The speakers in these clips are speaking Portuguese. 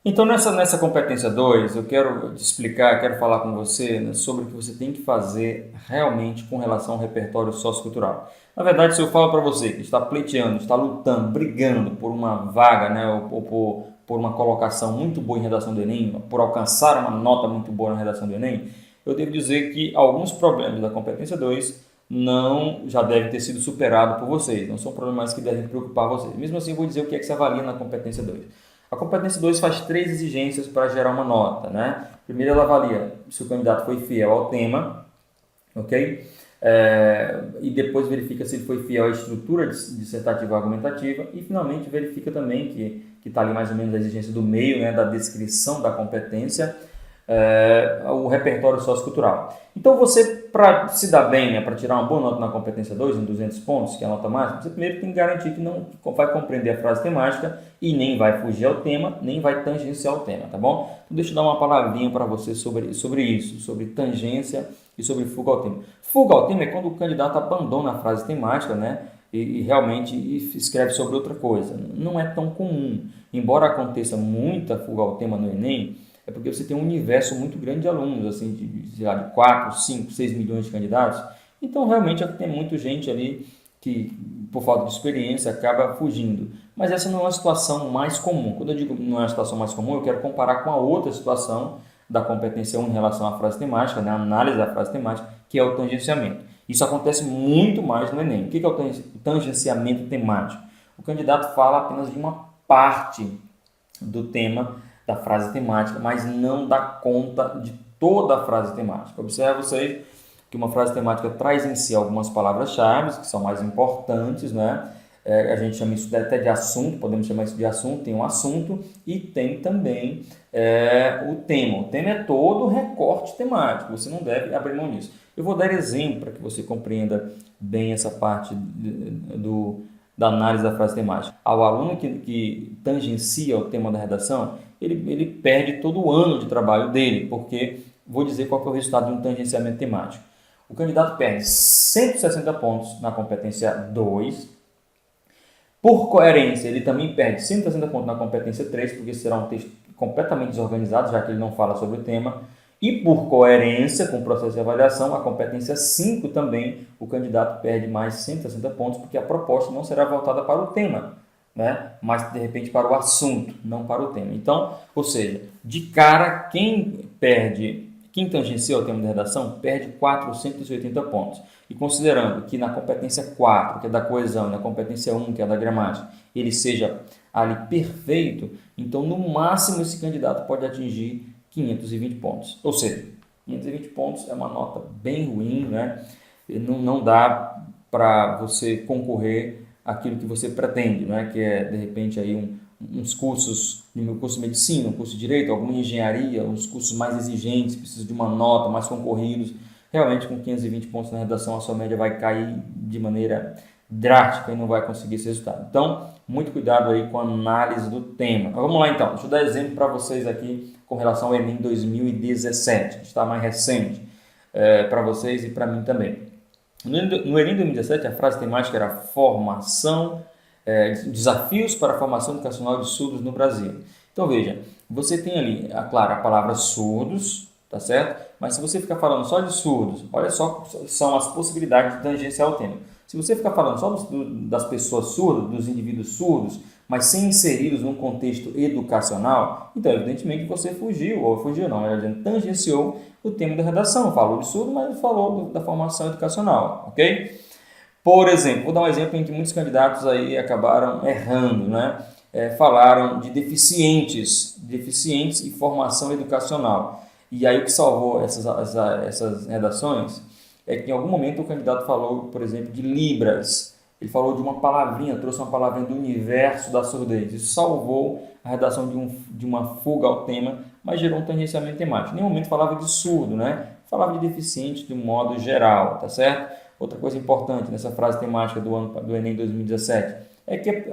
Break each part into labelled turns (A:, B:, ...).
A: Então, nessa competência 2 eu quero te explicar, quero falar com você, né, sobre o que você tem que fazer realmente com relação ao repertório sociocultural. Na verdade, se eu falo para você que está pleiteando, está lutando, brigando por uma vaga, né, ou por uma colocação muito boa em redação do Enem, por alcançar uma nota muito boa na redação do Enem, eu devo dizer que alguns problemas da competência 2 não já devem ter sido superados por vocês, não são problemas que devem preocupar vocês. Mesmo assim, eu vou dizer o que é que se avalia na competência 2. A competência 2 faz três exigências para gerar uma nota, né? Primeiro, ela avalia se o candidato foi fiel ao tema, ok? E depois verifica se ele foi fiel à estrutura dissertativa argumentativa e, finalmente, verifica também que está ali mais ou menos a exigência do meio, né, da descrição da competência, o repertório sociocultural. Então, você, para se dar bem, né, para tirar uma boa nota na competência 2 em 200 pontos, que é a nota máxima, você primeiro tem que garantir que não vai compreender a frase temática e nem vai fugir ao tema, nem vai tangenciar o tema, tá bom? Então, deixa eu dar uma palavrinha para você sobre isso, sobre tangência e sobre fuga ao tema. Fuga ao tema é quando o candidato abandona a frase temática, né, e realmente escreve sobre outra coisa. Não é tão comum. Embora aconteça muita fuga ao tema no Enem, é porque você tem um universo muito grande de alunos, assim, de 4, 5, 6 milhões de candidatos. Então, realmente, tem muita gente ali que, por falta de experiência, acaba fugindo. Mas essa não é uma situação mais comum. Quando eu digo não é uma situação mais comum, eu quero comparar com a outra situação da competência 1 em relação à frase temática, né, a análise da frase temática, que é o tangenciamento. Isso acontece muito mais no Enem. O que é o tangenciamento temático? O candidato fala apenas de uma parte do tema da frase temática, mas não dá conta de toda a frase temática. Observe vocês que uma frase temática traz em si algumas palavras-chave que são mais importantes, né? A gente chama isso até de assunto, podemos chamar isso de assunto, tem um assunto e tem também o tema. O tema é todo o recorte temático, você não deve abrir mão disso. Eu vou dar exemplo para que você compreenda bem essa parte da análise da frase temática. Ao aluno que tangencia o tema da redação, ele perde todo o ano de trabalho dele, porque vou dizer qual é o resultado de um tangenciamento temático. O candidato perde 160 pontos na competência 2. Por coerência, ele também perde 160 pontos na competência 3, porque será um texto completamente desorganizado, já que ele não fala sobre o tema. E por coerência com o processo de avaliação, a competência 5 também, o candidato perde mais 160 pontos, porque a proposta não será voltada para o tema, né? Mas de repente para o assunto, não para o tema. Então, ou seja, de cara, quem tangencia o tema de redação perde 480 pontos. E considerando que na competência 4, que é da coesão, e na competência 1, que é da gramática, ele seja ali perfeito, então no máximo esse candidato pode atingir 520 pontos. Ou seja, 520 pontos é uma nota bem ruim, né? Não dá para você concorrer àquilo que você pretende, né? Que é, de repente, aí uns cursos, um curso de medicina, um curso de direito, alguma engenharia, uns cursos mais exigentes, precisa de uma nota, mais concorridos. Realmente, com 520 pontos na redação, a sua média vai cair de maneira drástica e não vai conseguir esse resultado. Então, muito cuidado aí com a análise do tema. Mas vamos lá então, deixa eu dar exemplo para vocês aqui com relação ao Enem 2017, que está mais recente para vocês e para mim também. No Enem 2017, a frase temática era formação, desafios para a formação educacional de surdos no Brasil. Então veja, você tem ali, claro, a palavra surdos, tá certo? Mas se você ficar falando só de surdos, olha só, são as possibilidades de tangenciar o tema. Se você ficar falando só das pessoas surdas, dos indivíduos surdos, mas sem inseri-los num contexto educacional, então evidentemente você fugiu não, ele tangenciou o tema da redação, falou de surdo, mas falou da formação educacional, ok? Por exemplo, vou dar um exemplo em que muitos candidatos aí acabaram errando, né? Falaram de deficientes e formação educacional. E aí o que salvou essas redações é que em algum momento o candidato falou, por exemplo, de Libras. Ele falou de uma palavrinha, trouxe uma palavrinha do universo da surdez. Isso salvou a redação de uma fuga ao tema, mas gerou um tangenciamento temático. Em nenhum momento falava de surdo, né? Falava de deficiente de um modo geral, tá certo? Outra coisa importante nessa frase temática do Enem 2017 é que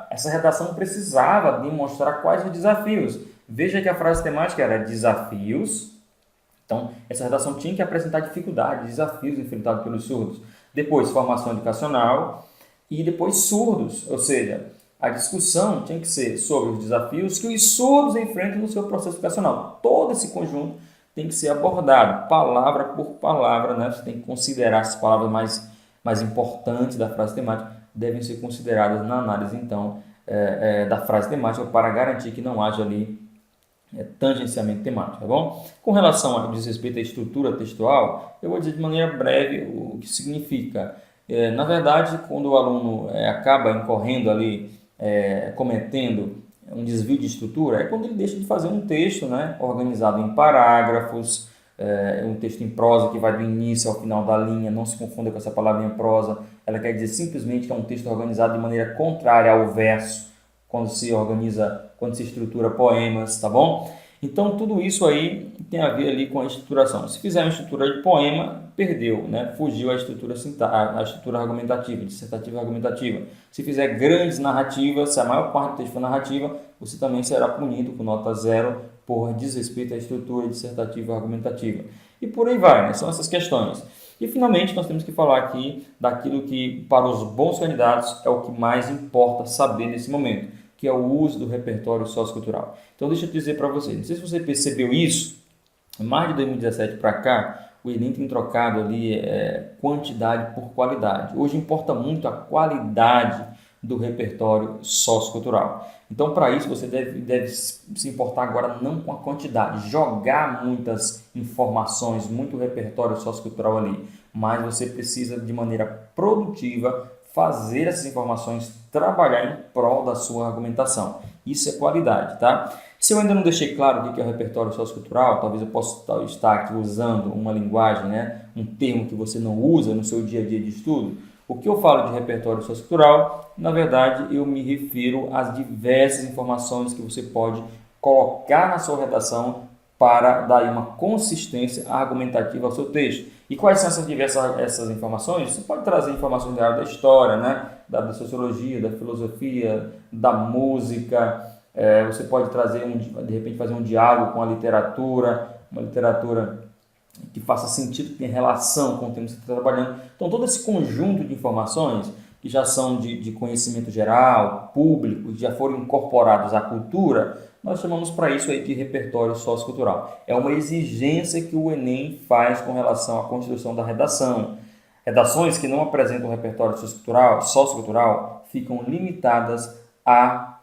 A: essa redação precisava demonstrar quais os desafios. Veja que a frase temática era desafios, então essa redação tinha que apresentar dificuldades, desafios enfrentados pelos surdos. Depois, formação educacional e depois surdos, ou seja, A discussão tinha que ser sobre os desafios que os surdos enfrentam no seu processo educacional. Todo esse conjunto tem que ser abordado, palavra por palavra, né? Você tem que considerar as palavras mais importantes da frase temática, devem ser consideradas na análise, então, da frase temática para garantir que não haja ali tangenciamento temático, tá bom? Com relação ao desrespeito à estrutura textual, eu vou dizer de maneira breve o que significa. Na verdade, quando o aluno acaba incorrendo ali, cometendo um desvio de estrutura, é quando ele deixa de fazer um texto, né, organizado em parágrafos, um texto em prosa que vai do início ao final da linha, não se confunda com essa palavrinha prosa, ela quer dizer simplesmente que é um texto organizado de maneira contrária ao verso, quando se organiza, quando se estrutura poemas, tá bom? Então, tudo isso aí tem a ver ali com a estruturação. Se fizer uma estrutura de poema, perdeu, né? Fugiu a estrutura argumentativa, dissertativa argumentativa. Se fizer grandes narrativas, se a maior parte do texto for narrativa, você também será punido com nota 0 por desrespeito à estrutura dissertativa argumentativa. E por aí vai, né? São essas questões. E, finalmente, nós temos que falar aqui daquilo que, para os bons candidatos, é o que mais importa saber nesse momento, que é o uso do repertório sociocultural. Então, deixa eu dizer para você, não sei se você percebeu isso, mais de 2017 para cá, o Enem tem trocado ali quantidade por qualidade. Hoje importa muito a qualidade do repertório sociocultural. Então, para isso, você deve se importar agora não com a quantidade, jogar muitas informações, muito repertório sociocultural ali, mas você precisa, de maneira produtiva, fazer essas informações trabalhar em prol da sua argumentação. Isso é qualidade, tá? Se eu ainda não deixei claro o que é o repertório sociocultural, talvez eu possa estar aqui usando uma linguagem, né, um termo que você não usa no seu dia a dia de estudo. O que eu falo de repertório sociocultural, na verdade, eu me refiro às diversas informações que você pode colocar na sua redação para dar uma consistência argumentativa ao seu texto. E quais são essas informações? Você pode trazer informações da área da história, né? Da sociologia, da filosofia, da música. Você pode trazer, de repente, fazer um diálogo com a literatura, uma literatura que faça sentido, que tenha relação com o tema que você está trabalhando. Então, todo esse conjunto de informações que já são de conhecimento geral, público, já foram incorporados à cultura, nós chamamos para isso aí de repertório sociocultural. É uma exigência que o Enem faz com relação à construção da redação. Redações que não apresentam repertório sociocultural ficam limitadas a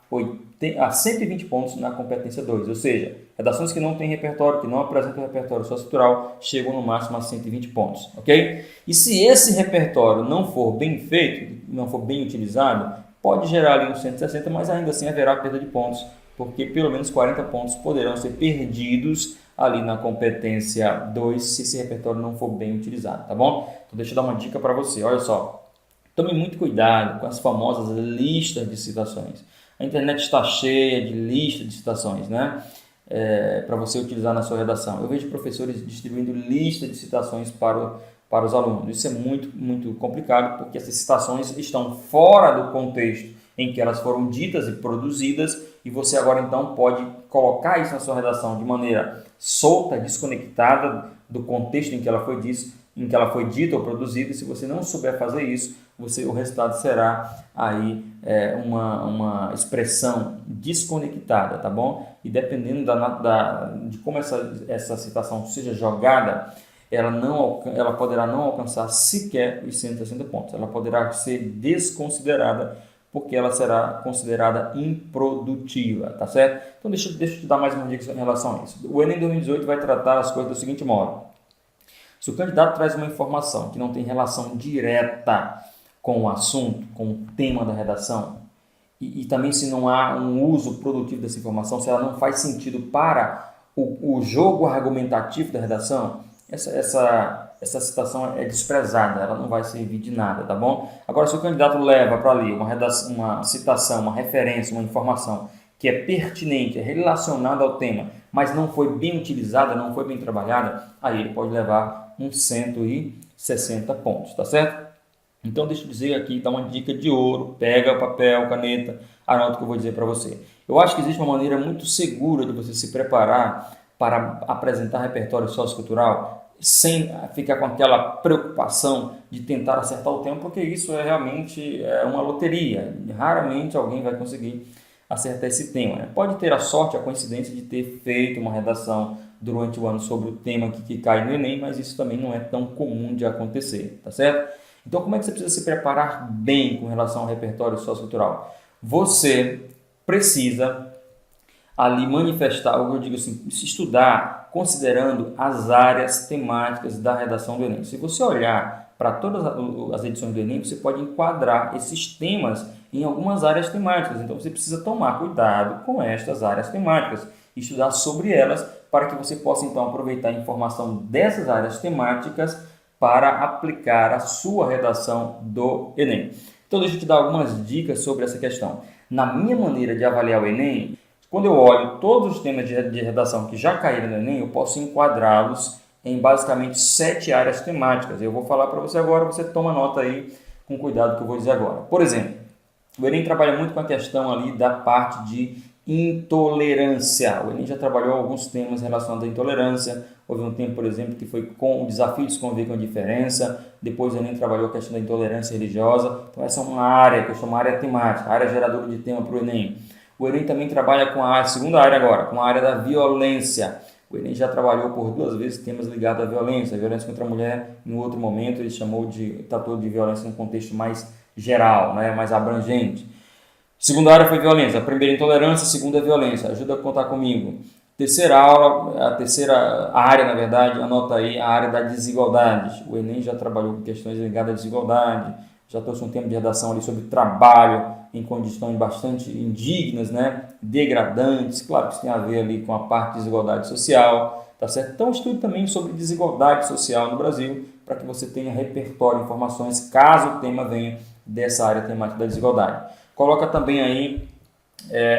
A: 120 pontos na competência 2, ou seja, redações que não têm repertório, que não apresentam repertório sociocultural, chegam no máximo a 120 pontos, ok? E se esse repertório não for bem feito, não for bem utilizado, pode gerar ali uns 160, mas ainda assim haverá perda de pontos, porque pelo menos 40 pontos poderão ser perdidos ali na competência 2 se esse repertório não for bem utilizado, tá bom? Então deixa eu dar uma dica para você, olha só, tome muito cuidado com as famosas listas de citações. A internet está cheia de listas de citações, né? Para você utilizar na sua redação. Eu vejo professores distribuindo lista de citações para os alunos. Isso é muito, muito complicado, porque essas citações estão fora do contexto em que elas foram ditas e produzidas, e você agora então pode colocar isso na sua redação de maneira solta, desconectada do contexto em que ela foi dita ou produzida, e se você não souber fazer isso, o resultado será aí uma expressão desconectada, tá bom? E dependendo de como essa citação seja jogada, ela poderá não alcançar sequer os 160 pontos. Ela poderá ser desconsiderada porque ela será considerada improdutiva, tá certo? Então deixa eu te dar mais uma dica em relação a isso. O Enem 2018 vai tratar as coisas do seguinte modo. Se o candidato traz uma informação que não tem relação direta com o assunto, com o tema da redação, e também se não há um uso produtivo dessa informação, se ela não faz sentido para o jogo argumentativo da redação, essa citação é desprezada, ela não vai servir de nada, tá bom? Agora, se o candidato leva para ali uma citação, uma referência, uma informação que é pertinente, é relacionada ao tema, mas não foi bem utilizada, não foi bem trabalhada, aí ele pode levar uns 160 pontos, tá certo? Então, deixa eu dizer aqui, dá uma dica de ouro, pega o papel, caneta, anota o que eu vou dizer para você. Eu acho que existe uma maneira muito segura de você se preparar para apresentar repertório sociocultural sem ficar com aquela preocupação de tentar acertar o tema, porque isso é realmente uma loteria. Raramente alguém vai conseguir acertar esse tema, né? Pode ter a sorte, a coincidência de ter feito uma redação durante o ano sobre o tema que cai no Enem, mas isso também não é tão comum de acontecer, tá certo? Então, como é que você precisa se preparar bem com relação ao repertório sociocultural? Você precisa ali manifestar, eu digo assim, se estudar considerando as áreas temáticas da redação do Enem. Se você olhar para todas as edições do Enem, você pode enquadrar esses temas em algumas áreas temáticas. Então, você precisa tomar cuidado com estas áreas temáticas, estudar sobre elas para que você possa, então, aproveitar a informação dessas áreas temáticas para aplicar a sua redação do Enem. Então, deixa eu te dar algumas dicas sobre essa questão. Na minha maneira de avaliar o Enem, quando eu olho todos os temas de redação que já caíram no Enem, eu posso enquadrá-los em basicamente 7 áreas temáticas. Eu vou falar para você agora, você toma nota aí com cuidado que eu vou dizer agora. Por exemplo, o Enem trabalha muito com a questão ali da parte de intolerância. O Enem já trabalhou alguns temas relacionados à intolerância. Houve um tempo, por exemplo, que foi com o desafio de se conviver com a diferença. Depois o Enem trabalhou a questão da intolerância religiosa. Então essa é uma área que eu chamo de área temática, área geradora de tema para o Enem. O Enem também trabalha com a segunda área agora, com a área da violência. O Enem já trabalhou por 2 vezes temas ligados à violência. A violência contra a mulher, em outro momento, ele tratou de violência num contexto mais geral, né, mais abrangente. Segunda área foi violência, a primeira intolerância, a segunda violência. Ajuda a contar comigo. Terceira aula, a terceira área, na verdade, anota aí a área da desigualdade. O Enem já trabalhou com questões ligadas à desigualdade, já trouxe um tema de redação ali sobre trabalho em condições bastante indignas, né? Degradantes. Claro que isso tem a ver ali com a parte de desigualdade social, tá certo? Então, estude também sobre desigualdade social no Brasil, para que você tenha repertório de informações, caso o tema venha dessa área temática da desigualdade. Coloca também aí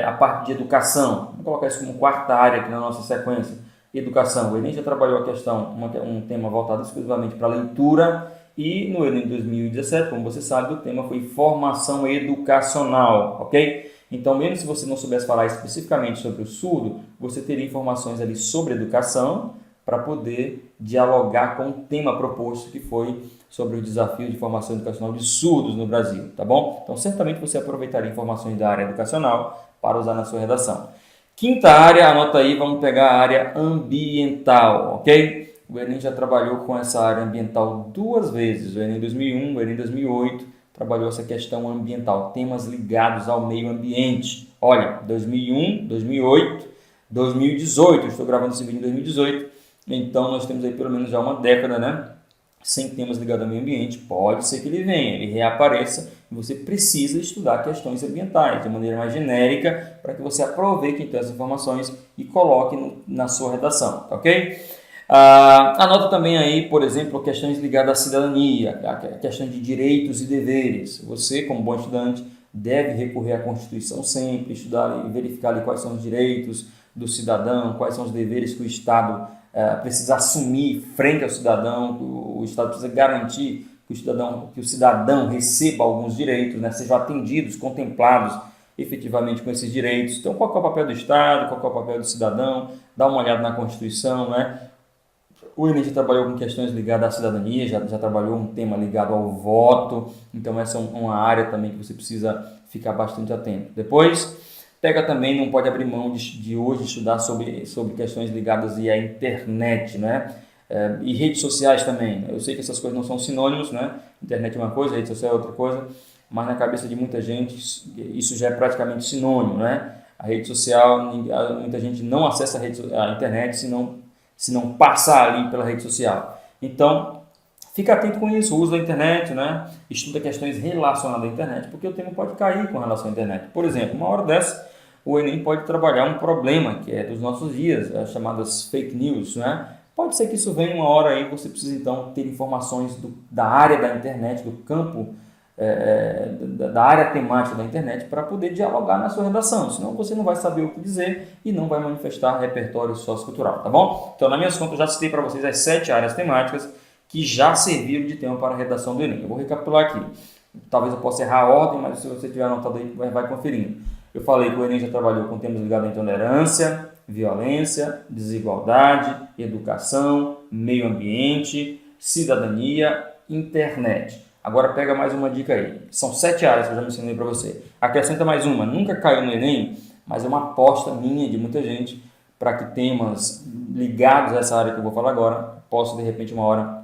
A: a parte de educação. Vamos colocar isso como 4ª área aqui na nossa sequência. Educação. O Enem já trabalhou a questão, um tema voltado exclusivamente para a leitura. E no Enem 2017, como você sabe, o tema foi formação educacional, ok? Então, mesmo se você não soubesse falar especificamente sobre o surdo, você teria informações ali sobre educação para poder dialogar com o tema proposto, que foi sobre o desafio de formação educacional de surdos no Brasil, tá bom? Então, certamente você aproveitaria informações da área educacional para usar na sua redação. 5ª área, anota aí, vamos pegar a área ambiental, ok? O Enem já trabalhou com essa área ambiental 2 vezes, o Enem 2001, o Enem 2008, trabalhou essa questão ambiental, temas ligados ao meio ambiente. Olha, 2001, 2008, 2018, estou gravando esse vídeo em 2018, então nós temos aí pelo menos já uma década, né? Sem temas ligados ao meio ambiente. Pode ser que ele venha, ele reapareça, e você precisa estudar questões ambientais de maneira mais genérica para que você aproveite então essas informações e coloque na sua redação, tá ok? Anota também aí, por exemplo, questões ligadas à cidadania, a questão de direitos e deveres. Você, como bom estudante, deve recorrer à Constituição sempre, estudar e verificar ali quais são os direitos do cidadão, quais são os deveres que o Estado precisa assumir frente ao cidadão. O Estado precisa garantir que o cidadão receba alguns direitos, né, sejam atendidos, contemplados efetivamente com esses direitos. Então, qual é o papel do Estado, qual é o papel do cidadão? Dá uma olhada na Constituição, né? O Enem já trabalhou com questões ligadas à cidadania, já trabalhou um tema ligado ao voto, então essa é uma área também que você precisa ficar bastante atento. Depois, pega também, não pode abrir mão de hoje estudar sobre questões ligadas à internet, né? E redes sociais também. Eu sei que essas coisas não são sinônimos, né? Internet é uma coisa, rede social é outra coisa, mas na cabeça de muita gente isso já é praticamente sinônimo, né? A rede social, muita gente não acessa a internet se não passar ali pela rede social. Então, fica atento com isso, usa a internet, né? Estuda questões relacionadas à internet, porque o tema pode cair com relação à internet. Por exemplo, uma hora dessa, o Enem pode trabalhar um problema que é dos nossos dias, as chamadas fake news, né? Pode ser que isso venha uma hora aí, você precisa então ter informações da área da internet, do campo, da área temática da internet para poder dialogar na sua redação, senão você não vai saber o que dizer e não vai manifestar repertório sociocultural, tá bom? Então, nas minhas contas, eu já citei para vocês as 7 áreas temáticas que já serviram de tema para a redação do Enem. Eu vou recapitular aqui, talvez eu possa errar a ordem, mas se você tiver anotado aí, vai conferindo. Eu falei que o Enem já trabalhou com temas ligados à intolerância, violência, desigualdade, educação, meio ambiente, cidadania, internet. Agora pega mais uma dica aí. São 7 áreas que eu já mencionei para você. Acrescenta mais uma. Nunca caiu no Enem, mas é uma aposta minha de muita gente para que temas ligados a essa área que eu vou falar agora possam, de repente, uma hora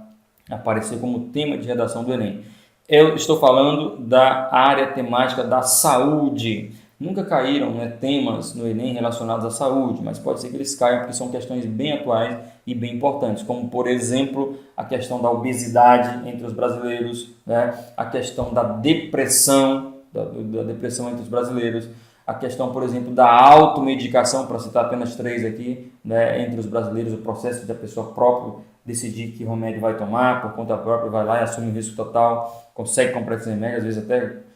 A: aparecer como tema de redação do Enem. Eu estou falando da área temática da saúde. Nunca caíram, né, temas no Enem relacionados à saúde, mas pode ser que eles caiam porque são questões bem atuais e bem importantes, como, por exemplo, a questão da obesidade entre os brasileiros, né, a questão da depressão, da depressão entre os brasileiros, a questão, por exemplo, da automedicação, para citar apenas 3 aqui, né, entre os brasileiros, o processo da pessoa própria decidir que remédio vai tomar, por conta própria, vai lá e assume o risco total, consegue comprar esses remédios, às vezes até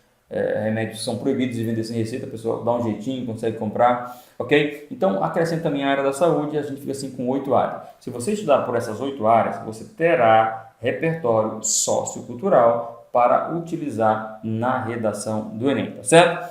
A: remédios são proibidos de vender sem receita, a pessoa dá um jeitinho, consegue comprar, ok? Então, acrescenta também a área da saúde e a gente fica assim com 8 áreas. Se você estudar por essas 8 áreas, você terá repertório sociocultural para utilizar na redação do Enem, tá certo?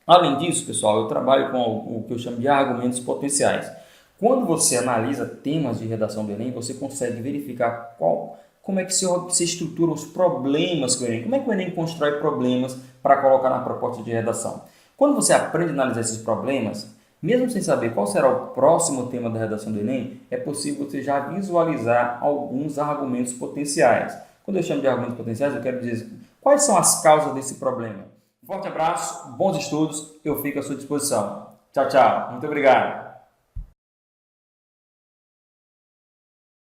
A: Além disso, pessoal, eu trabalho com o que eu chamo de argumentos potenciais. Quando você analisa temas de redação do Enem, você consegue verificar como é que se estruturam os problemas com o Enem, como é que o Enem constrói problemas para colocar na proposta de redação. Quando você aprende a analisar esses problemas, mesmo sem saber qual será o próximo tema da redação do Enem, é possível você já visualizar alguns argumentos potenciais. Quando eu chamo de argumentos potenciais, eu quero dizer quais são as causas desse problema. Forte abraço, bons estudos, eu fico à sua disposição. Tchau, tchau. Muito obrigado.